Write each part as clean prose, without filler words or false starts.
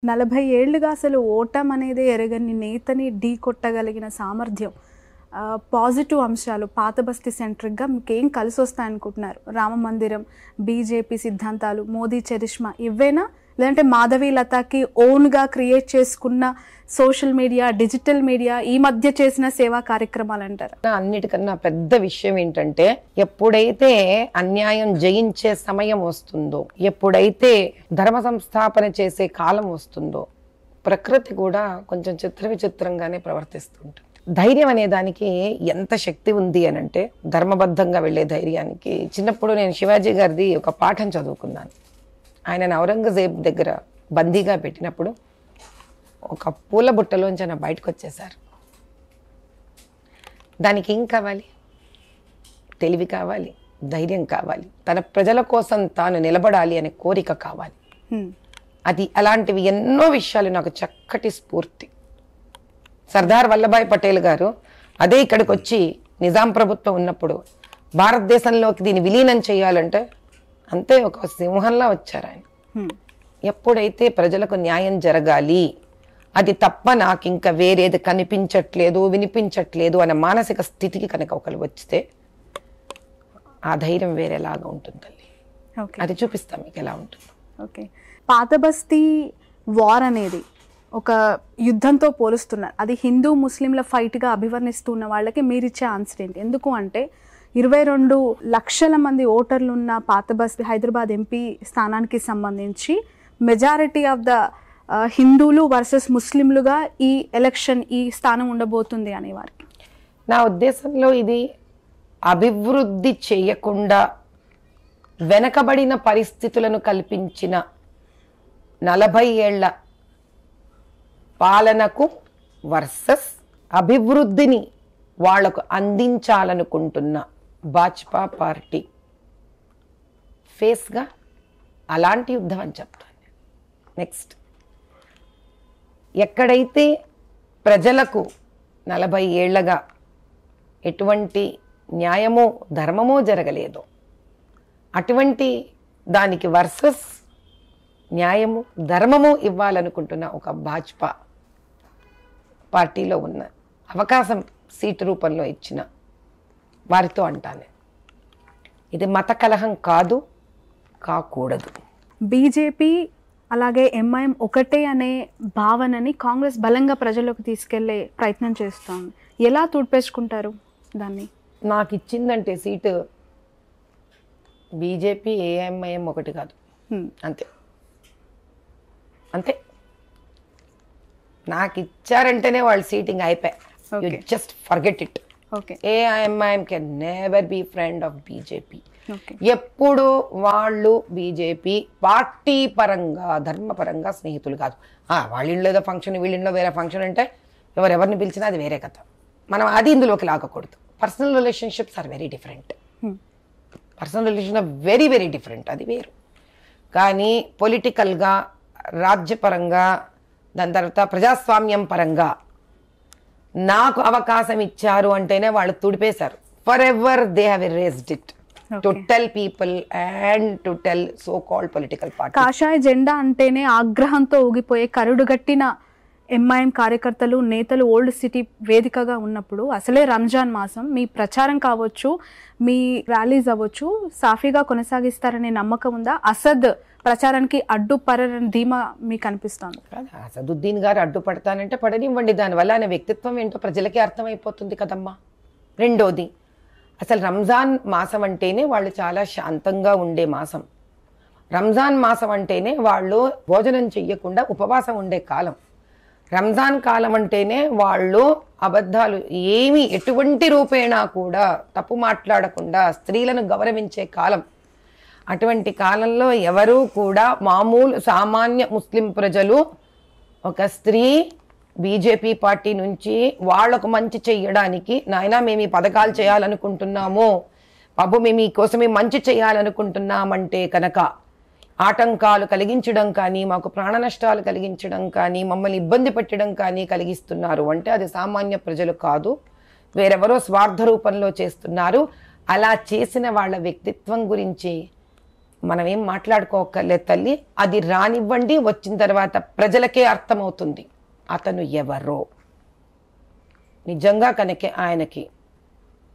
40 ఏళ్లుగా అసలు ఓటమనేదే ఎరగని నేతని ఢీ కొట్టగలిగిన సామర్థ్యం, పాజిటివ్ అంశాలు పాత బస్తీ సెంట్రిక్‌గా మీకేం కలిసొస్తాయనుకుంటున్నారు? రామ మందిరం, బీజేపీ సిద్ధాంతాలు, మోదీ చరిష్మా ఇవ్వేనా? లేదంటే మాధవి లతాకి ఓన్‌గా క్రియేట్ చేసుకున్న సోషల్ మీడియా, డిజిటల్ మీడియా ఈ మధ్య చేసిన సేవా కార్యక్రమాలంటారా? అన్నిటికన్నా పెద్ద విషయం ఏంటంటే, ఎప్పుడైతే అన్యాయం జయించే సమయం వస్తుందో, ఎప్పుడైతే ధర్మ సంస్థాపన చేసే కాలం వస్తుందో, ప్రకృతి కూడా కొంచెం చిత్ర విచిత్రంగానే ప్రవర్తిస్తుంటుంది. ధైర్యం అనే దానికి ఎంత శక్తి ఉంది అని అంటే, ధర్మబద్ధంగా వెళ్ళే ధైర్యానికి చిన్నప్పుడు నేను శివాజీ గారిది ఒక పాఠం చదువుకున్నాను. ఆయన ఔరంగజేబ్ దగ్గర బందీగా పెట్టినప్పుడు ఒక పూల బుట్టలోంచి ఆయన బయటకు వచ్చేసారు. దానికి ఏం కావాలి? తెలివి కావాలి, ధైర్యం కావాలి, తన ప్రజల కోసం తాను నిలబడాలి అనే కోరిక కావాలి. అది అలాంటివి ఎన్నో విషయాలు నాకు చక్కటి స్ఫూర్తి. సర్దార్ వల్లభాయ్ పటేల్ గారు అదే ఇక్కడికి వచ్చి నిజాం ప్రభుత్వం ఉన్నప్పుడు భారతదేశంలోకి దీన్ని విలీనం చేయాలంటే అంతే ఒక సింహంలా వచ్చారు ఆయన. ఎప్పుడైతే ప్రజలకు న్యాయం జరగాలి, అది తప్ప నాకు ఇంకా వేరేది కనిపించట్లేదు, వినిపించట్లేదు అనే మానసిక స్థితికి కనుక ఒకరు వచ్చితే ఆ ధైర్యం వేరేలాగా ఉంటుంది. అది చూపిస్తాం మీకు ఎలా ఉంటుంది. ఓకే, పాత బస్తీ వార్ అనేది ఒక యుద్ధంతో పోలుస్తున్నారు. అది హిందూ ముస్లింల ఫైట్గా అభివర్ణిస్తున్న వాళ్ళకి మీరిచ్చే ఆన్సర్ ఏంటి? ఎందుకు అంటే 22 లక్షల మంది ఓటర్లు ఉన్న పాత బస్తీ హైదరాబాద్ ఎంపీ స్థానానికి సంబంధించి మెజారిటీ ఆఫ్ ద హిందువులు వర్సెస్ ముస్లింలుగా ఈ ఎలక్షన్, ఈ స్థానం ఉండబోతుంది అనేవారికి. నా ఉద్దేశంలో ఇది అభివృద్ధి చేయకుండా వెనకబడిన పరిస్థితులను కల్పించిన 40 ఏళ్ల పాలనకు వర్సెస్ అభివృద్ధిని వాళ్లకు అందించాలనుకుంటున్న భాజపా పార్టీ ఫేస్గా అలాంటి యుద్ధం అని చెప్తాను. నెక్స్ట్, ఎక్కడైతే ప్రజలకు 40 ఏళ్లగా ఎటువంటి న్యాయమో ధర్మమో జరగలేదో అటువంటి దానికి వర్సెస్ న్యాయము ధర్మము ఇవ్వాలనుకుంటున్న ఒక భాజపా పార్టీలో ఉన్న అవకాశం సీటు రూపంలో ఇచ్చిన వారితో అంటాను, ఇది మత కలహం కాదు, కాకూడదు. బీజేపీ అలాగే ఎంఐఎం ఒకటే అనే భావనని కాంగ్రెస్ బలంగా ప్రజల్లోకి తీసుకెళ్లే ప్రయత్నం చేస్తోంది. ఎలా తుడిపేసుకుంటారు దాన్ని? నాకు ఇచ్చిందంటే సీటు బీజేపీ ఏఎంఐఎం ఒకటి కాదు, అంతే అంతే. నాకు ఇచ్చారంటేనే వాళ్ళు సీటింగ్ అయిపోయి, just forget it. AIMIM can never be friend of BJP. ఎప్పుడు వాళ్ళు బీజేపీ పార్టీ పరంగా ధర్మపరంగా స్నేహితులు కాదు. వాళ్ళ ఇంట్లో ఏదో ఫంక్షన్, వీళ్ళ ఇంట్లో వేరే ఫంక్షన్ అంటే ఎవరెవరిని పిలిచినా అది వేరే కథ. మనం అది ఇందులోకి లాగకూడదు. Personal relationships are very different. Personal relation are very very different, అది వేరు. కానీ పొలిటికల్గా, రాజ్యపరంగా, దాని తర్వాత ప్రజాస్వామ్యం పరంగా నాకు అవకాశం ఇచ్చారు అంటేనే వాళ్ళు తుడిపేశారు. Forever they have erased it to tell people and to tell so called political party. కాషాయ జెండా అంటేనే ఆగ్రహంతో ఊగిపోయే కరుడుగట్టిన ఎంఐఎం కార్యకర్తలు, నేతలు ఓల్డ్ సిటీ వేదికగా ఉన్నప్పుడు అసలే రంజాన్ మాసం, మీ ప్రచారం కావచ్చు, మీ ర్యాలీస్ అవ్వచ్చు సాఫీగా కొనసాగిస్తారనే నమ్మకం ఉందా? అసద్ ప్రచారానికి అడ్డుపడని ధీమా మీకు అనిపిస్తుంది? అసదుద్దీన్ గారు అడ్డుపడతానంటే పడనివ్వండి, దానివల్ల ఆయన వ్యక్తిత్వం ఏంటో ప్రజలకే అర్థమైపోతుంది కదమ్మా. రెండోది, అసలు రంజాన్ మాసం అంటేనే వాళ్ళు చాలా శాంతంగా ఉండే మాసం. రంజాన్ మాసం అంటేనే వాళ్ళు భోజనం చెయ్యకుండా ఉపవాసం ఉండే కాలం. రంజాన్ కాలం అంటేనే వాళ్ళు అబద్ధాలు ఏమీ ఎటువంటి రూపేణా కూడా తప్పు మాట్లాడకుండా స్త్రీలను గౌరవించే కాలం. అటువంటి కాలంలో ఎవరూ కూడా మామూలు సామాన్య ముస్లిం ప్రజలు ఒక స్త్రీ బీజేపీ పార్టీ నుంచి వాళ్లకు మంచి చెయ్యడానికి, నాయనా మేము ఈ పథకాలు చేయాలనుకుంటున్నాము బాబు, మేము ఈ కోసమే మంచి చేయాలనుకుంటున్నామంటే కనుక ఆటంకాలు కలిగించడం కానీ, మాకు ప్రాణ నష్టాలు కలిగించడం కానీ, మమ్మల్ని ఇబ్బంది పెట్టడం కానీ కలిగిస్తున్నారు అంటే అది సామాన్య ప్రజలు కాదు, వేరెవరో స్వార్థ రూపంలో చేస్తున్నారు. అలా చేసిన వాళ్ళ వ్యక్తిత్వం గురించి మనం ఏం మాట్లాడుకోకర్లేదు తల్లి, అది రానివ్వండి, వచ్చిన తర్వాత ప్రజలకే అర్థమవుతుంది అతను ఎవరో. నిజంగా కనుక ఆయనకి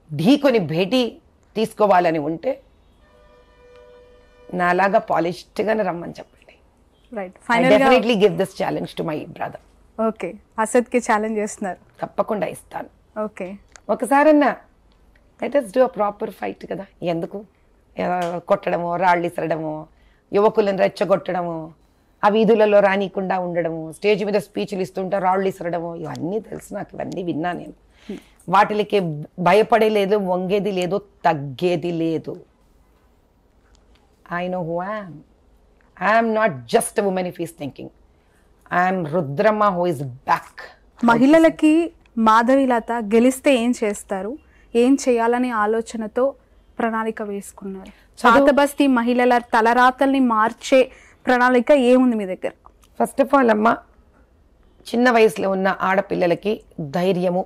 ఢీకొని భేటీ తీసుకోవాలని ఉంటే నాలాగా పాలిష్డ్గానే రమ్మని చెప్పండి. రైట్, I ఫైనల్ గా definitely give this challenge to my brother. Okay, అసద్కి ఛాలెంజ్ చేస్తున్నారు. తప్పకుండా ఇస్తాను. ఓకే, ఒకసారన్నా let us do a proper fight కదా. ఎందుకు కొట్టడమో, రాళ్ళు ఇసరడమో, యువకులను రెచ్చగొట్టడము, ఆ వీధులలో రానికుండా ఉండడము, స్టేజ్ మీద స్పీచ్లు ఇస్తుంటే రాళ్ళు ఇసరడము, ఇవన్నీ తెలుసు నాకు, ఇవన్నీ విన్నా నేను. వాటికి భయపడేలేదు, వంగేది లేదు, తగ్గేది లేదు. I know who I am. I am not just a woman if he is thinking. I am Rudrama who is back. మహిళలకి మాధవీలత గెలిస్తే ఏం చేస్తారు, ఏం చేయాలనే ఆలోచనతో ప్రణాళిక వేసుకున్నారు. పాత బస్తీ మహిళల తలరాతల్ని మార్చే ప్రణాళిక ఏముంది మీ దగ్గర? ఫస్ట్ ఆఫ్ ఆల్ అమ్మ, చిన్న వయసులో ఉన్న ఆడపిల్లలకి ధైర్యము,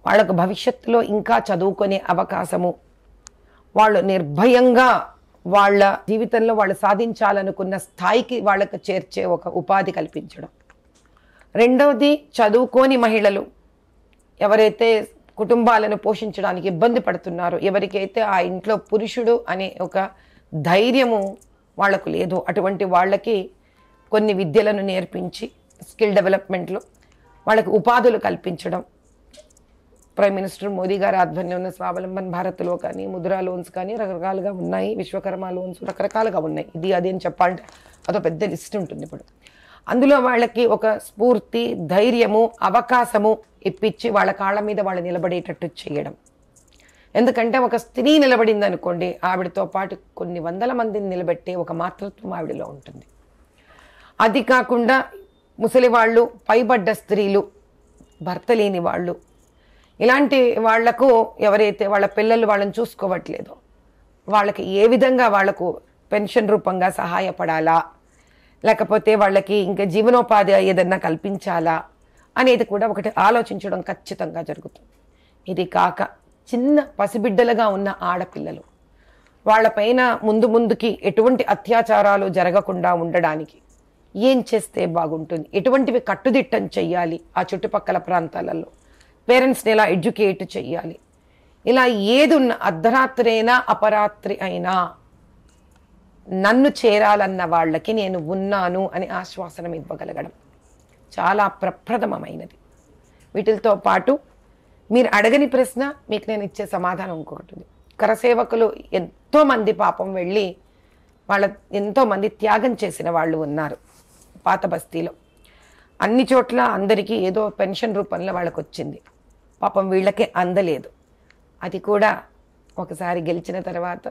వాళ్ళకు భవిష్యత్తులో ఇంకా చదువుకునే అవకాశము, వాళ్ళు నిర్భయంగా వాళ్ళ జీవితంలో వాళ్ళు సాధించాలనుకున్న స్థాయికి వాళ్ళకు చేర్చే ఒక ఉపాధి కల్పించడం. రెండవది, చదువుకోని మహిళలు ఎవరైతే కుటుంబాలను పోషించడానికి ఇబ్బంది పడుతున్నారో, ఎవరికైతే ఆ ఇంట్లో పురుషుడు అనే ఒక ధైర్యము వాళ్లకు లేదో, అటువంటి వాళ్ళకి కొన్ని విద్యలను నేర్పించి స్కిల్ డెవలప్మెంట్లో వాళ్ళకి ఉపాధులు కల్పించడం. ప్రైమ్ మినిస్టర్ మోదీ గారి ఆధ్వర్యంలో స్వావలంబన్ భారత్లో కానీ, ముద్రా లోన్స్ కానీ రకరకాలుగా ఉన్నాయి, విశ్వకర్మ లోన్స్ రకరకాలుగా ఉన్నాయి. ఇది అది అని చెప్పాలంటే అదో పెద్ద లిస్ట్ ఉంటుంది ఇప్పుడు. అందులో వాళ్ళకి ఒక స్ఫూర్తి, ధైర్యము, అవకాశము ఇప్పించి వాళ్ళ కాళ్ళ మీద వాళ్ళు నిలబడేటట్టు చేయడం. ఎందుకంటే ఒక స్త్రీ నిలబడింది అనుకోండి, ఆవిడతో పాటు కొన్ని వందల మందిని నిలబెట్టే ఒక మాతృత్వం ఆవిడలో ఉంటుంది. అది కాకుండా ముసలి వాళ్ళు, పైబడ్డ స్త్రీలు, భర్త లేని వాళ్ళు, ఇలాంటి వాళ్లకు ఎవరైతే వాళ్ళ పిల్లలు వాళ్ళని చూసుకోవట్లేదో వాళ్ళకి ఏ విధంగా వాళ్లకు పెన్షన్ రూపంగా సహాయపడాలా, లేకపోతే వాళ్ళకి ఇంకా జీవనోపాధి ఏదన్నా కల్పించాలా అనేది కూడా ఒకటి ఆలోచించడం ఖచ్చితంగా జరుగుతుంది. ఇది కాక చిన్న పసిబిడ్డలుగా ఉన్న ఆడపిల్లలు, వాళ్ళపైన ముందుకి ఎటువంటి అత్యాచారాలు జరగకుండా ఉండడానికి ఏం చేస్తే బాగుంటుంది, ఎటువంటివి కట్టుదిట్టం చెయ్యాలి, ఆ చుట్టుపక్కల ప్రాంతాలలో పేరెంట్స్ని ఎలా ఎడ్యుకేట్ చెయ్యాలి, ఇలా ఏది ఉన్న అర్ధరాత్రి అయినా అపరాత్రి అయినా నన్ను చేరాలన్న వాళ్ళకి నేను ఉన్నాను అని ఆశ్వాసనం ఇవ్వగలగడం చాలా ప్రప్రథమమైనది. వీటితో పాటు మీరు అడగని ప్రశ్న మీకు నేను ఇచ్చే సమాధానం ఇంకొకటి ఉంది. కరసేవకులు ఎంతోమంది పాపం వెళ్ళి వాళ్ళ ఎంతోమంది త్యాగం చేసిన వాళ్ళు ఉన్నారు పాత బస్తీలో. అన్ని చోట్ల అందరికీ ఏదో పెన్షన్ రూపంలో వాళ్ళకు వచ్చింది, పాపం వీళ్ళకే అందలేదు. అది కూడా ఒకసారి గెలిచిన తర్వాత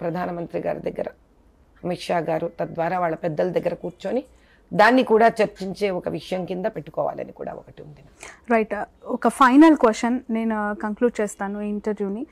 ప్రధానమంత్రి గారి దగ్గర, అమిత్ షా గారు తద్వారా వాళ్ళ పెద్దల దగ్గర కూర్చొని దాన్ని కూడా చర్చించే ఒక విషయం కింద పెట్టుకోవాలని కూడా ఒకటి ఉంది. రైట్, ఒక ఫైనల్ క్వశ్చన్ నేను కంక్లూడ్ చేస్తాను ఈ ఇంటర్వ్యూని.